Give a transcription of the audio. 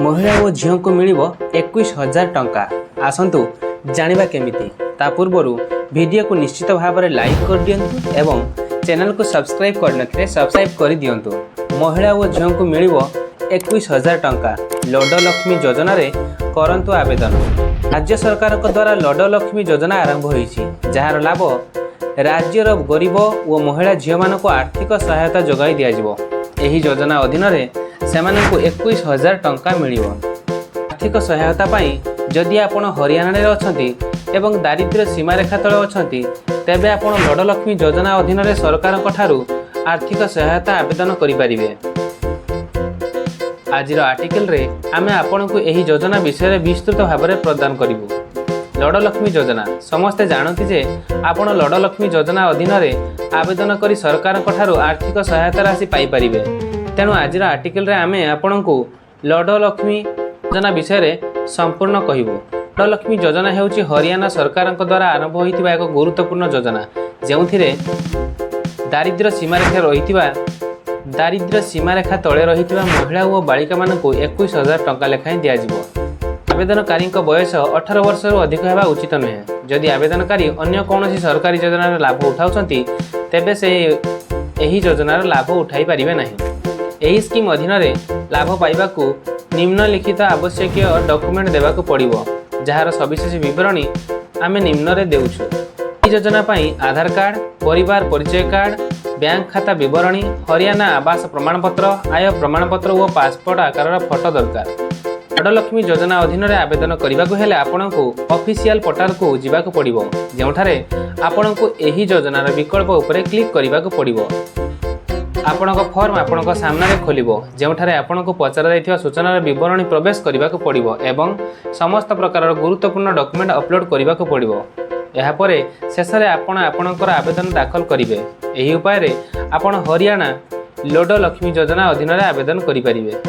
महिला और झील को मिल 21,000 टंका। आसतु जानिबा केमिति। ता पूर्वर वीडियो को निश्चित भाव में लाइक कर दियंतु एवं चैनल को सब्सक्राइब करनथिले सब्सक्राइब कर दियंतु। महिला और झील को मिल 21,000 टंका लड्डू योजना रे करंतु आवेदन। राज्य सरकार द्वारा लड्डू योजना आरंभ होईछि, जार लाभ राज्यर गरीब और महिला झील मानक आर्थिक सहायता जोगाई दियाजिवो। एही योजना अधीन रे सेमानकु 21,000 टंका मिलिबो। आर्थिक सहायता पाई जदि आपण हरियाणा रे अछंती एवं दारिद्र्य सीमारेखा तले अछंती तेबे आपण लड्डू योजना अधीन रे सरकार ठारू आर्थिक सहायता आवेदन करि परिबे। आजिर आर्टिकल रे आमे आपनकु एही योजना विषय विस्तृत भाव में प्रदान करिवु। लड्डू योजना समस्ते जानती जे आपण लड्डू योजना अधीन रे आवेदन करी सरकार ठारू आर्थिक सहायता राशि पाई परिबे। तेणु आज आर्टिकल रे आमे आपनकु लड्डू योजना विषय संपूर्ण कहबू। लड्डू योजना हेउची हरियाणा सरकार द्वारा आरंभ होइतिबा एक गुरुत्वपूर्ण योजना, जेउथिरे दारिद्र्य सीमारेखा तले रहितिबा महिला और बालिका मानकु 21,000 टंका लेखाएं दियाजिवो। आवेदनकारी बयस 18 वर्ष अधिक होगा उचित नुहे। जदि आवेदनकारी अन्य कौन सरकारी योजनार लाभ उठाउछंती तेबे से एही योजनार लाभ उठाई पारिबे नाही। एही स्कीम अधीन रे लाभ पाइबाकू निम्नलिखित आवश्यक डॉक्यूमेंट देबाकू पड़िबो, जहार सविशेष विवरणी आमे निम्न रे देउछु। एही योजना पाई आधार कार्ड, परिवार परिचय कार्ड, बैंक खाता विवरणी, हरियाणा आवास प्रमाणपत्र, आय प्रमाणपत्र और पासपोर्ट आकार फोटो दरकार। लड्डू योजना अधीन रे आवेदन करने हेले आपनकु ऑफिशियल पोर्टल को जिबाकू पड़िबो, जेउठारे आपनकु एही योजनार विकल्प उपरे क्लिक करिबाकू पड़िबो। आपनक फॉर्म आपनक सामने रे खोलिबो, जेउठारे आपनकु पचरा जायथिबा सूचनार विवरणी प्रवेश करिबाकू पड़िबो एवं समस्त प्रकार गुरुत्वपूर्ण डॉक्यूमेंट अपलोड करिबाकू पड़िबो। एहा परे शेष रे आपनकर आवेदन दाखल करिवे। एही उपाय रे आपण हरियाणा लड्डू योजना अधीन रे आवेदन करि परिबे।